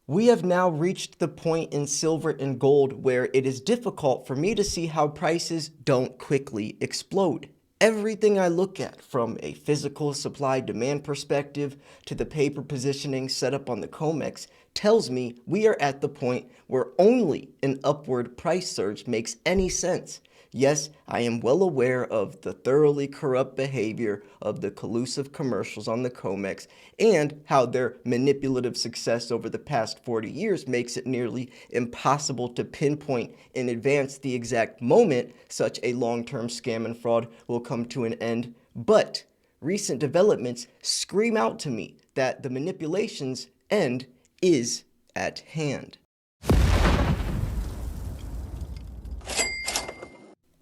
We have now reached the point in silver and gold where it is difficult for me to see how prices don't quickly explode. Everything I look at, from a physical supply-demand perspective to the paper positioning set up on the COMEX, tells me we are at the point where only an upward price surge makes any sense. Yes, I am well aware of the thoroughly corrupt behavior of the collusive commercials on the COMEX and how their manipulative success over the past 40 years makes it nearly impossible to pinpoint in advance the exact moment such a long-term scam and fraud will come to an end. But recent developments scream out to me that the manipulation's end is at hand.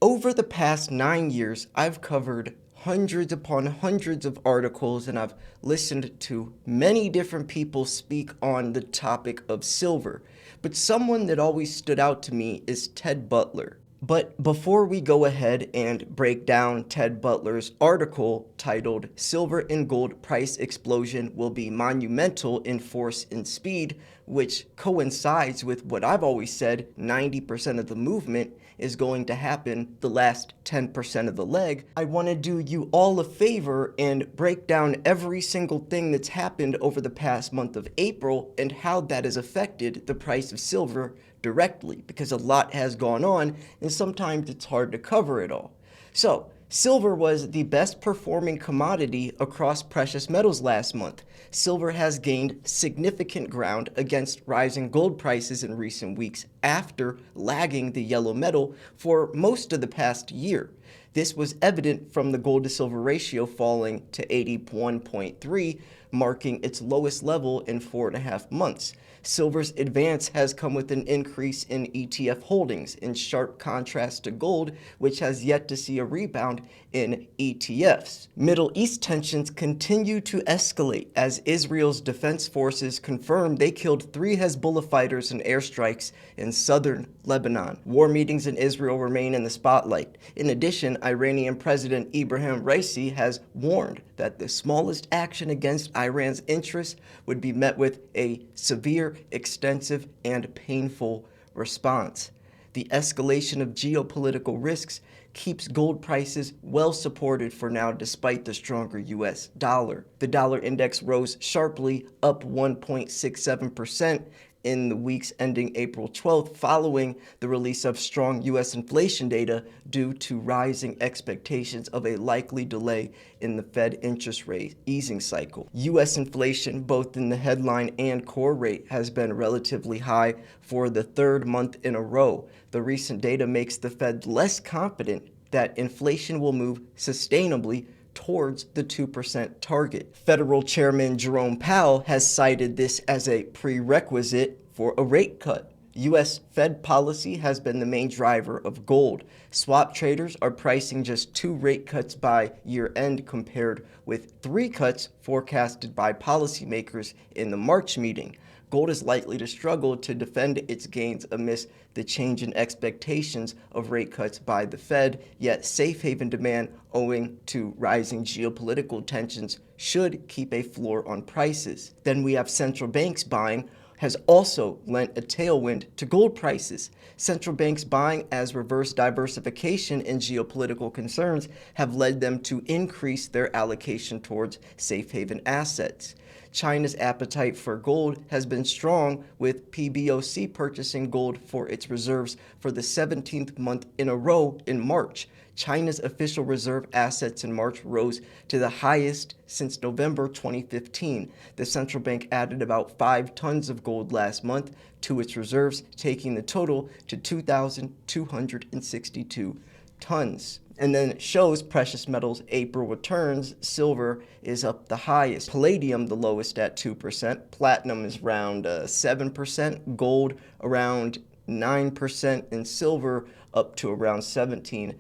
Over the past 9 years, I've covered hundreds upon hundreds of articles, and I've listened to many different people speak on the topic of silver. But someone that always stood out to me is Ted Butler. But before we go ahead and break down Ted Butler's article titled "Silver and Gold Price Explosion Will Be Monumental in Force and Speed," which coincides with what I've always said 90% of the movement is going to happen the last 10% of the leg, I want to do you all a favor and break down every single thing that's happened over the past month of April and how that has affected the price of silver directly, because a lot has gone on and sometimes it's hard to cover it all. So, silver was the best performing commodity across precious metals last month. Silver has gained significant ground against rising gold prices in recent weeks after lagging the yellow metal for most of the past year. This was evident from the gold to silver ratio falling to 81.3, marking its lowest level in 4.5 months. Silver's advance has come with an increase in ETF holdings, in sharp contrast to gold, which has yet to see a rebound in ETFs. Middle East tensions continue to escalate as Israel's defense forces confirm they killed 3 Hezbollah fighters in airstrikes in southern Lebanon. War meetings in Israel remain in the spotlight. In addition, Iranian President Ibrahim Raisi has warned that the smallest action against Iran's interests would be met with a severe, extensive, and painful response. The escalation of geopolitical risks keeps gold prices well supported for now despite the stronger US dollar. The dollar index rose sharply, up 1.67% in the weeks ending April 12th, following the release of strong U.S. inflation data due to rising expectations of a likely delay in the Fed interest rate easing cycle. U.S. inflation, both in the headline and core rate, has been relatively high for the 3rd month in a row. The recent data makes the Fed less confident that inflation will move sustainably towards the 2% target. Federal Chairman Jerome Powell has cited this as a prerequisite for a rate cut. U.S. Fed policy has been the main driver of gold. Swap traders are pricing just 2 rate cuts by year-end compared with 3 cuts forecasted by policymakers in the March meeting. Gold is likely to struggle to defend its gains amidst the change in expectations of rate cuts by the Fed, yet safe haven demand owing to rising geopolitical tensions should keep a floor on prices. Then we have central banks buying has also lent a tailwind to gold prices. Central banks buying as reverse diversification in geopolitical concerns have led them to increase their allocation towards safe haven assets. China's appetite for gold has been strong, with PBOC purchasing gold for its reserves for the 17th month in a row in March. China's official reserve assets in March rose to the highest since November 2015. The central bank added about 5 tons of gold last month to its reserves, taking the total to 2,262 tons. And then it shows precious metals April returns. Silver is up the highest, palladium the lowest at 2%, platinum is around 7%, gold around 9%, and silver up to around 17-18%.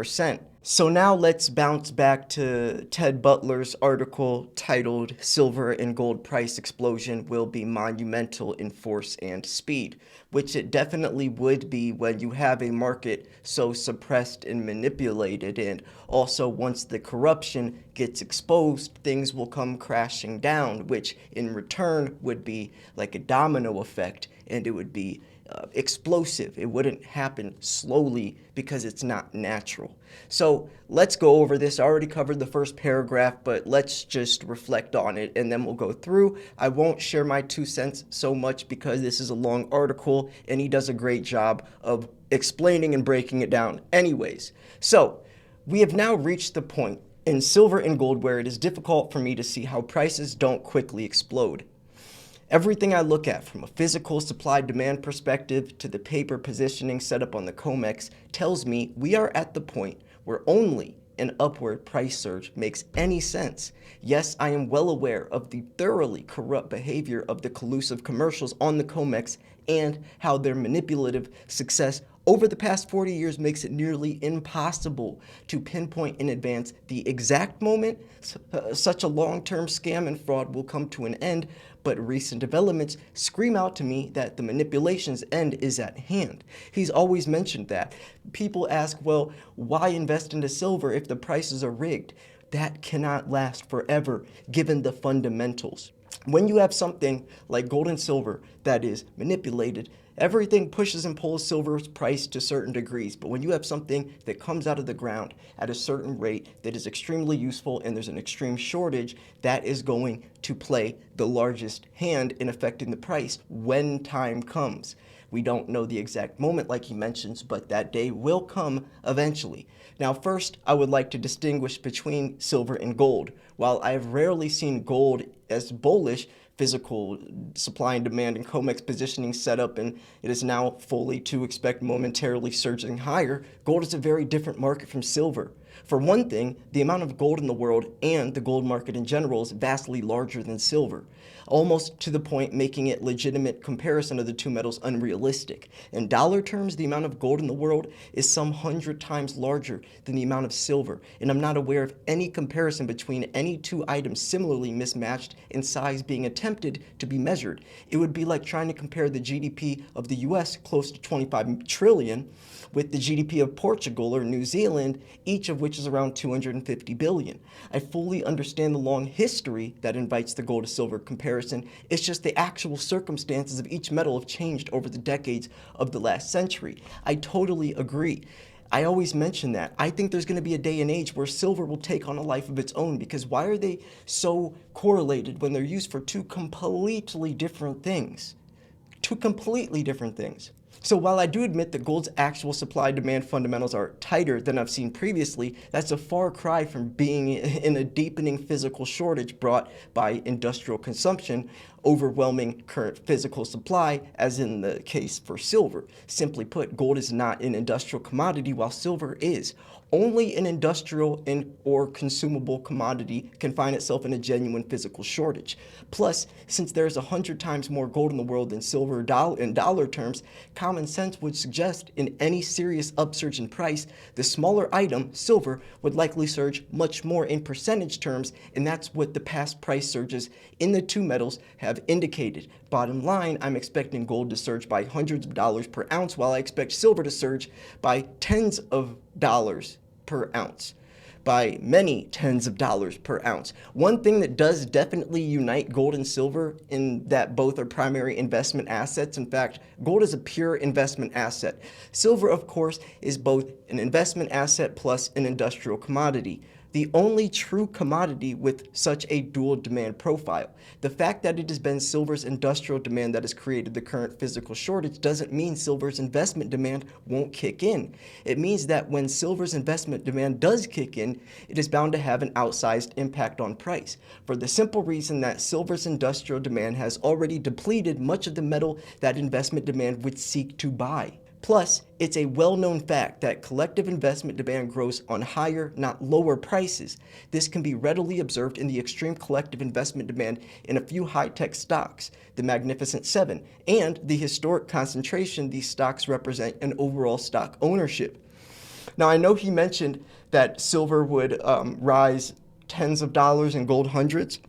6%. So now let's bounce back to Ted Butler's article titled "Silver and Gold Price Explosion Will Be Monumental in Force and Speed," which it definitely would be when you have a market so suppressed and manipulated. And also, once the corruption gets exposed, things will come crashing down, which in return would be like a domino effect, and it would be explosive. It wouldn't happen slowly because it's not natural. So let's go over this. I already covered the first paragraph, but let's just reflect on it and then we'll go through. I won't share my 2 cents so much because this is a long article and he does a great job of explaining and breaking it down anyways. So we have now reached the point in silver and gold where it is difficult for me to see how prices don't quickly explode. Everything I look at, from a physical supply-demand perspective to the paper positioning set up on the COMEX, tells me we are at the point where only an upward price surge makes any sense. Yes, I am well aware of the thoroughly corrupt behavior of the collusive commercials on the COMEX and how their manipulative success over the past 40 years makes it nearly impossible to pinpoint in advance the exact moment such a long-term scam and fraud will come to an end, but recent developments scream out to me that the manipulation's end is at hand. He's always mentioned that. People ask, well, why invest into silver if the prices are rigged? That cannot last forever, given the fundamentals. When you have something like gold and silver that is manipulated, everything pushes and pulls silver's price to certain degrees. But when you have something that comes out of the ground at a certain rate that is extremely useful and there's an extreme shortage, that is going to play the largest hand in affecting the price when time comes. We don't know the exact moment like he mentions, but that day will come eventually. Now, first, I would like to distinguish between silver and gold. While I have rarely seen gold as bullish, physical supply and demand and COMEX positioning set up, and it is now fully to expect momentarily surging higher, gold is a very different market from silver. For one thing, the amount of gold in the world and the gold market in general is vastly larger than silver, almost to the point making it legitimate comparison of the two metals unrealistic. In dollar terms, the amount of gold in the world is some 100 times larger than the amount of silver, and I'm not aware of any comparison between any two items similarly mismatched in size being attempted to be measured. It would be like trying to compare the GDP of the US, close to 25 trillion, with the GDP of Portugal or New Zealand, each of which is around 250 billion. I fully understand the long history that invites the gold to silver comparison. It's just the actual circumstances of each metal have changed over the decades of the last century. I totally agree. I always mention that. I think there's going to be a day and age where silver will take on a life of its own, because why are they so correlated when they're used for two completely different things? Two completely different things. So while I do admit that gold's actual supply-demand fundamentals are tighter than I've seen previously, that's a far cry from being in a deepening physical shortage brought by industrial consumption, overwhelming current physical supply, as in the case for silver. Simply put, gold is not an industrial commodity while silver is. Only an industrial or consumable commodity can find itself in a genuine physical shortage. Plus, since there's 100 times more gold in the world than silver in dollar terms, common sense would suggest in any serious upsurge in price, the smaller item, silver, would likely surge much more in percentage terms, and that's what the past price surges in the two metals have indicated. Bottom line, I'm expecting gold to surge by hundreds of dollars per ounce, while I expect silver to surge by tens of dollars per ounce, by many tens of dollars per ounce. One thing that does definitely unite gold and silver in that both are primary investment assets. In fact, gold is a pure investment asset. Silver, of course, is both an investment asset plus an industrial commodity. The only true commodity with such a dual demand profile. The fact that it has been silver's industrial demand that has created the current physical shortage doesn't mean silver's investment demand won't kick in. It means that when silver's investment demand does kick in, it is bound to have an outsized impact on price, for the simple reason that silver's industrial demand has already depleted much of the metal that investment demand would seek to buy. Plus, it's a well-known fact that collective investment demand grows on higher, not lower prices. This can be readily observed in the extreme collective investment demand in a few high-tech stocks, the Magnificent Seven, and the historic concentration these stocks represent in overall stock ownership. Now, I know he mentioned that silver would rise tens of dollars and gold hundreds.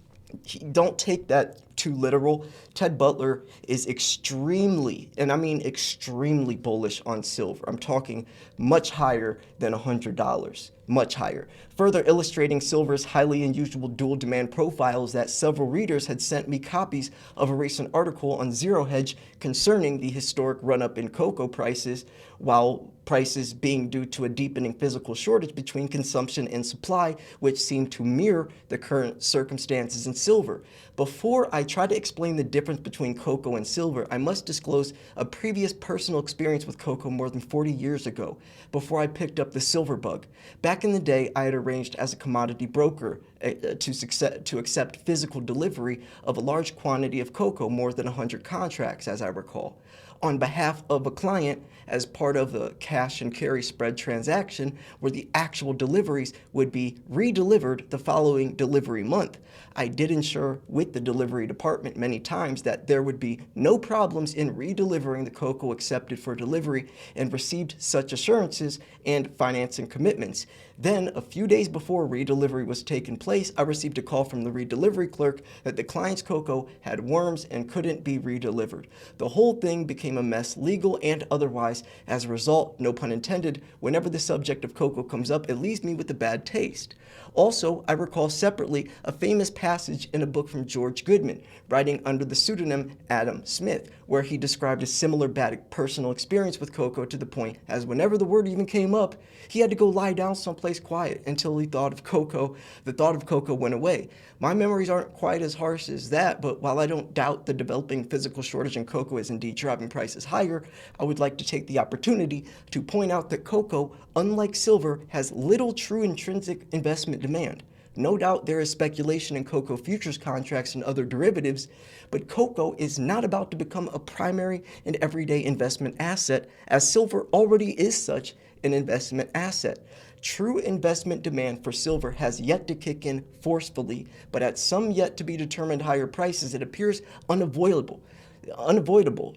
Don't take that too literal. Ted Butler is extremely, and I mean extremely bullish on silver. I'm talking much higher than $100, much higher. Further illustrating silver's highly unusual dual demand profiles that several readers had sent me copies of a recent article on Zero Hedge concerning the historic run-up in cocoa prices, while prices being due to a deepening physical shortage between consumption and supply, which seem to mirror the current circumstances in silver. Before I try to explain the difference between cocoa and silver, I must disclose a previous personal experience with cocoa more than 40 years ago, before I picked up the silver bug. Back in the day, I had arranged as a commodity broker to accept physical delivery of a large quantity of cocoa, more than 100 contracts, as I recall, on behalf of a client as part of the cash and carry spread transaction where the actual deliveries would be redelivered the following delivery month. I did ensure with the delivery department many times that there would be no problems in redelivering the cocoa accepted for delivery, and received such assurances and financing commitments. Then, a few days before redelivery was taking place, I received a call from the redelivery clerk that the client's cocoa had worms and couldn't be redelivered. The whole thing became a mess, legal and otherwise. As a result, no pun intended, whenever the subject of cocoa comes up, it leaves me with a bad taste. Also, I recall separately a famous passage in a book from George Goodman, writing under the pseudonym Adam Smith, where he described a similar bad personal experience with cocoa, to the point as whenever the word even came up, he had to go lie down someplace quiet until the thought of cocoa went away. My memories aren't quite as harsh as that, but while I don't doubt the developing physical shortage in cocoa is indeed driving prices higher, I would like to take the opportunity to point out that cocoa, unlike silver, has little true intrinsic investment demand. No doubt there is speculation in cocoa futures contracts and other derivatives, but cocoa is not about to become a primary and everyday investment asset, as silver already is such an investment asset. True investment demand for silver has yet to kick in forcefully, but at some yet to be determined higher prices, it appears unavoidable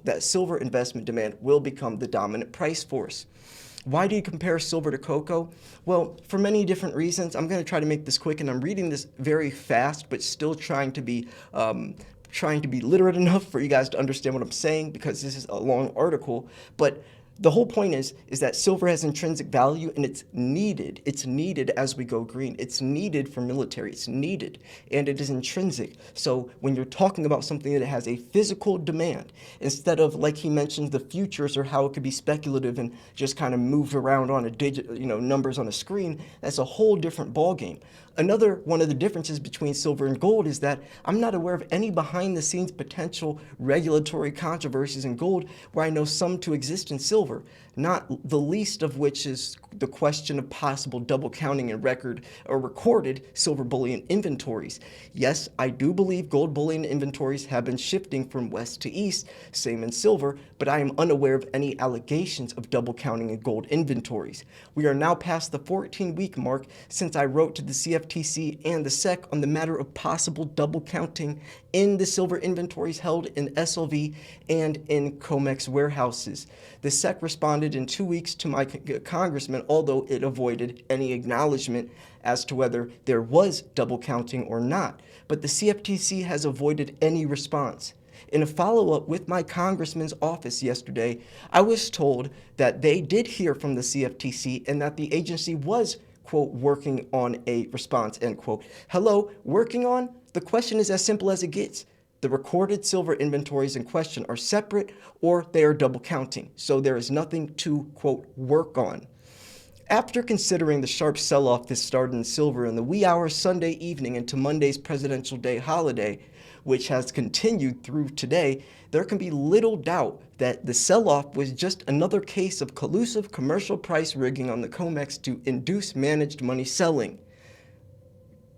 that silver investment demand will become the dominant price force. Why do you compare silver to cocoa? Well, for many different reasons. I'm going to try to make this quick, and I'm reading this very fast, but still trying to be literate enough for you guys to understand what I'm saying, because this is a long article. But the whole point is that silver has intrinsic value, and it's needed. It's needed as we go green. It's needed for military. It's needed, and it is intrinsic. So when you're talking about something that has a physical demand, instead of, like he mentioned, the futures or how it could be speculative and just kind of moved around on numbers on a screen, that's a whole different ballgame. Another one of the differences between silver and gold is that I'm not aware of any behind-the-scenes potential regulatory controversies in gold where I know some to exist in silver, not the least of which is the question of possible double counting in recorded silver bullion inventories. Yes, I do believe gold bullion inventories have been shifting from west to east, same in silver, but I am unaware of any allegations of double counting in gold inventories. We are now past the 14-week mark since I wrote to the CFTC and the SEC on the matter of possible double counting in the silver inventories held in SLV and in COMEX warehouses. The SEC responded in 2 weeks to my congressman, although it avoided any acknowledgement as to whether there was double counting or not. But the CFTC has avoided any response. In a follow-up with my congressman's office yesterday, I was told that they did hear from the CFTC and that the agency was, quote, working on a response, end quote. Hello, working on? The question is as simple as it gets. The recorded silver inventories in question are separate, or they are double counting, so there is nothing to, quote, work on. After considering the sharp sell-off that started in silver in the wee hours Sunday evening into Monday's Presidential Day holiday, which has continued through today, there can be little doubt that the sell-off was just another case of collusive commercial price rigging on the COMEX to induce managed money selling.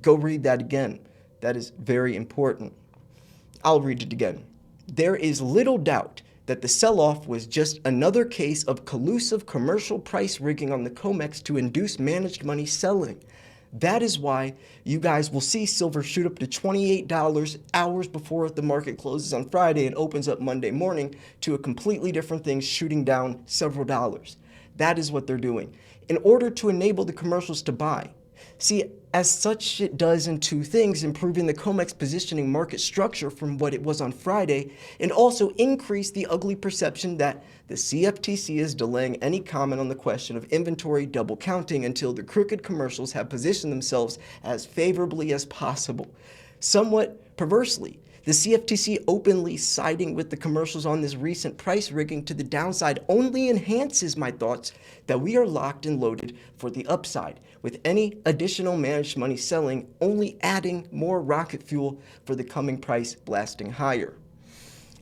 Go read that again. That is very important. I'll read it again. There is little doubt that the sell-off was just another case of collusive commercial price rigging on the COMEX to induce managed money selling. That is why you guys will see silver shoot up to $28 hours before the market closes on Friday and opens up Monday morning, to a completely different thing shooting down several dollars. That is what they're doing. in order to enable the commercials to buy. See, as such, it does in two things: improving the COMEX positioning market structure from what it was on Friday, and also increase the ugly perception that the CFTC is delaying any comment on the question of inventory double counting until the crooked commercials have positioned themselves as favorably as possible. Somewhat perversely, the CFTC openly siding with the commercials on this recent price rigging to the downside only enhances my thoughts that we are locked and loaded for the upside, with any additional managed money selling only adding more rocket fuel for the coming price blasting higher.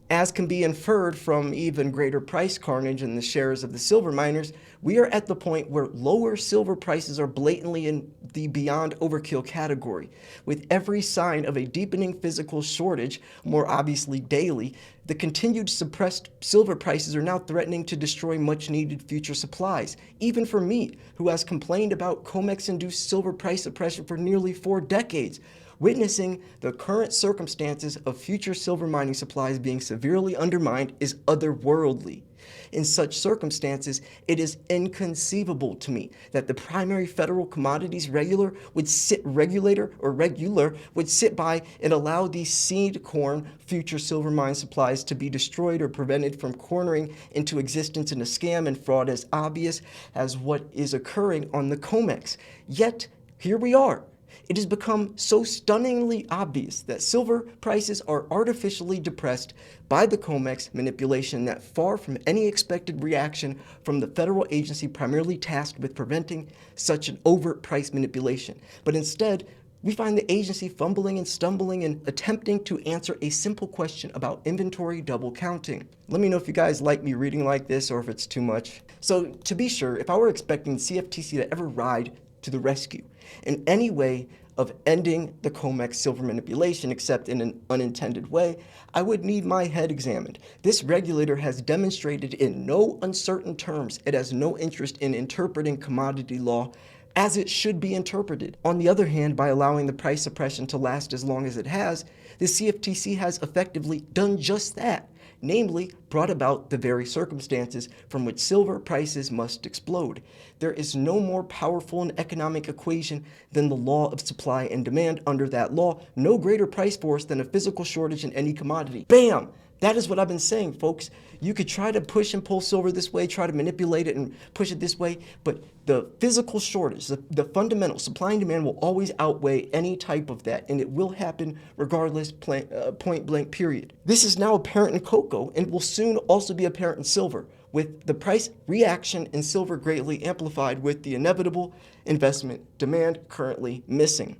As can be inferred from even greater price carnage in the shares of the silver miners, we are at the point where lower silver prices are blatantly in the beyond overkill category. With every sign of a deepening physical shortage, more obviously daily, the continued suppressed silver prices are now threatening to destroy much-needed future supplies, even for me, who has complained about COMEX-induced silver price suppression for nearly 4 decades. Witnessing the current circumstances of future silver mining supplies being severely undermined is otherworldly. In such circumstances, it is inconceivable to me that the primary federal commodities regulator would sit by and allow these seed corn future silver mine supplies to be destroyed or prevented from cornering into existence in a scam and fraud as obvious as what is occurring on the COMEX. Yet, here we are. It has become so stunningly obvious that silver prices are artificially depressed by the COMEX manipulation that, far from any expected reaction from the federal agency primarily tasked with preventing such an overt price manipulation, but instead we find the agency fumbling and stumbling and attempting to answer a simple question about inventory double counting. Let me know if you guys like me reading like this or if it's too much. So, to be sure, if I were expecting the CFTC to ever ride to the rescue in any way of ending the COMEX silver manipulation, except in an unintended way, I would need my head examined. This regulator has demonstrated in no uncertain terms it has no interest in interpreting commodity law as it should be interpreted. On the other hand, by allowing the price suppression to last as long as it has, the CFTC has effectively done just that, namely brought about the very circumstances from which silver prices must explode. There is no more powerful and economic equation than the law of supply and demand. Under that law, no greater price force than a physical shortage in any commodity. Bam! That is what I've been saying, folks. You could try to push and pull silver this way, try to manipulate it and push it this way, but the physical shortage, the fundamental supply and demand will always outweigh any type of that, and it will happen regardless, point blank, period. This is now apparent in cocoa and will soon also be apparent in silver, with the price reaction in silver greatly amplified with the inevitable investment demand currently missing.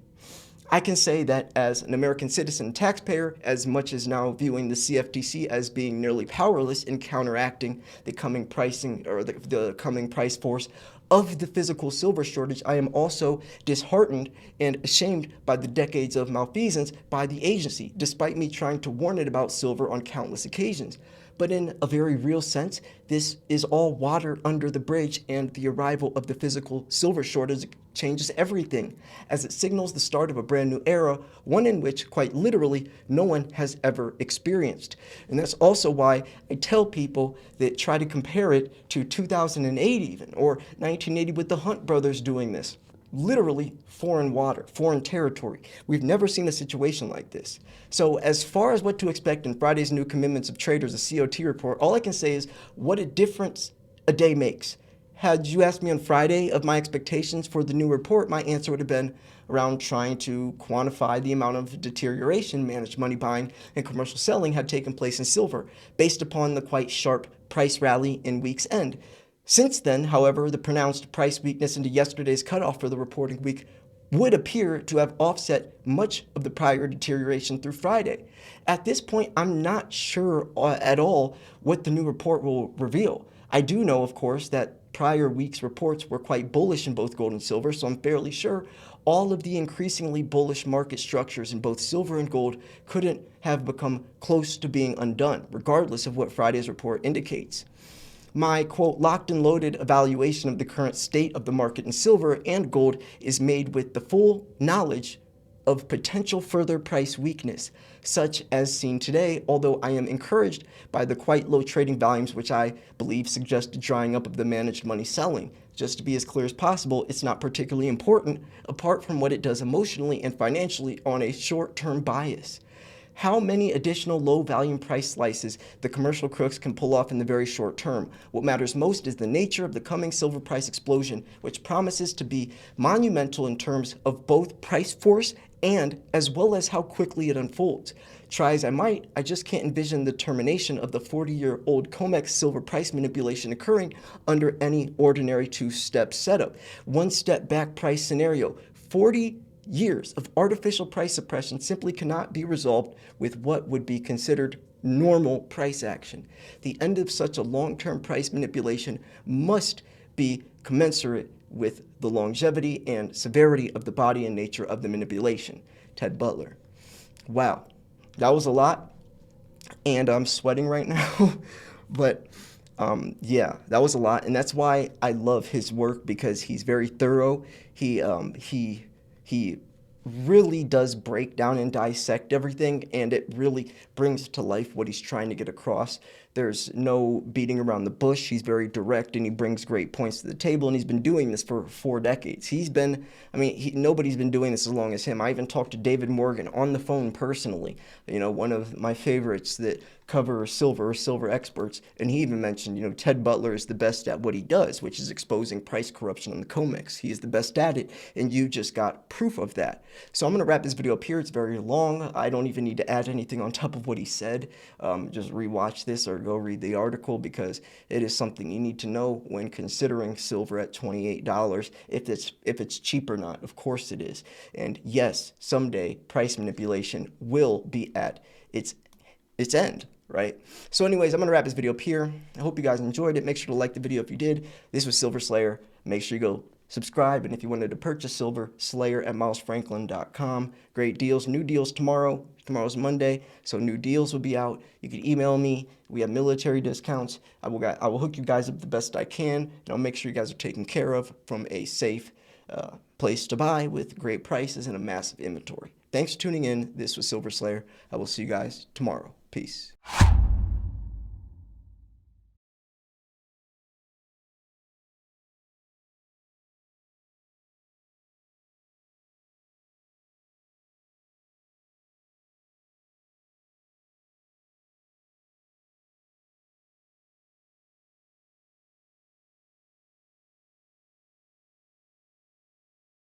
I can say that as an American citizen and taxpayer, as much as now viewing the CFTC as being nearly powerless in counteracting the coming pricing or the coming price force of the physical silver shortage, I am also disheartened and ashamed by the decades of malfeasance by the agency, despite me trying to warn it about silver on countless occasions. But in a very real sense, this is all water under the bridge, and the arrival of the physical silver shortage changes everything, as it signals the start of a brand new era, one in which, quite literally, no one has ever experienced. And that's also why I tell people that try to compare it to 2008 even, or 1980 with the Hunt brothers doing this. Literally foreign water, foreign territory. We've never seen a situation like this. So as far as what to expect in Friday's new commitments of traders, the COT report, all I can say is what a difference a day makes. Had you asked me on Friday of my expectations for the new report, my answer would have been around trying to quantify the amount of deterioration managed money buying and commercial selling had taken place in silver, based upon the quite sharp price rally in week's end. Since then, however, the pronounced price weakness into yesterday's cutoff for the reporting week would appear to have offset much of the prior deterioration through Friday. At this point, I'm not sure at all what the new report will reveal. I do know, of course, that prior week's reports were quite bullish in both gold and silver, so I'm fairly sure all of the increasingly bullish market structures in both silver and gold couldn't have become close to being undone, regardless of what Friday's report indicates. My, quote, locked and loaded evaluation of the current state of the market in silver and gold is made with the full knowledge of potential further price weakness, such as seen today, although I am encouraged by the quite low trading volumes, which I believe suggest a drying up of the managed money selling. Just to be as clear as possible, it's not particularly important apart from what it does emotionally and financially on a short-term bias. How many additional low-volume price slices the commercial crooks can pull off in the very short term? What matters most is the nature of the coming silver price explosion, which promises to be monumental in terms of both price force and as well as how quickly it unfolds. Try as I might, I just can't envision the termination of the 40-year-old COMEX silver price manipulation occurring under any ordinary two-step setup. One-step back price scenario, 40 years of artificial price suppression simply cannot be resolved with what would be considered normal price action. The end of such a long-term price manipulation must be commensurate with the longevity and severity of the body and nature of the manipulation. Ted Butler. Wow, that was a lot, and I'm sweating right now, but yeah, that was a lot, and that's why I love his work, because he's very thorough. He really does break down and dissect everything, and it really brings to life what he's trying to get across. There's no beating around the bush. He's very direct, and he brings great points to the table, and he's been doing this for 4 decades. Nobody's been doing this as long as him. I even talked to David Morgan on the phone personally, one of my favorites that cover silver experts, and he even mentioned, Ted Butler is the best at what he does, which is exposing price corruption on the COMEX. He is the best at it, and you just got proof of that. So I'm going to wrap this video up here. It's very long. I don't even need to add anything on top of what he said. Just rewatch this or go read the article, because it is something you need to know when considering silver at $28, if it's cheap or not. Of course it is. And yes, someday price manipulation will be at its end, right? So anyways, I'm going to wrap this video up here. I hope you guys enjoyed it. Make sure to like the video if you did. This was Silver Slayer. Make sure you go subscribe, and if you wanted to purchase silver, slayer@milesfranklin.com. Great deals. New deals tomorrow. Tomorrow's Monday, so new deals will be out. You can email me. We have military discounts. I will hook you guys up the best I can, and I'll make sure you guys are taken care of from a safe place to buy with great prices and a massive inventory. Thanks for tuning in. This was Silver Slayer. I will see you guys tomorrow. Peace.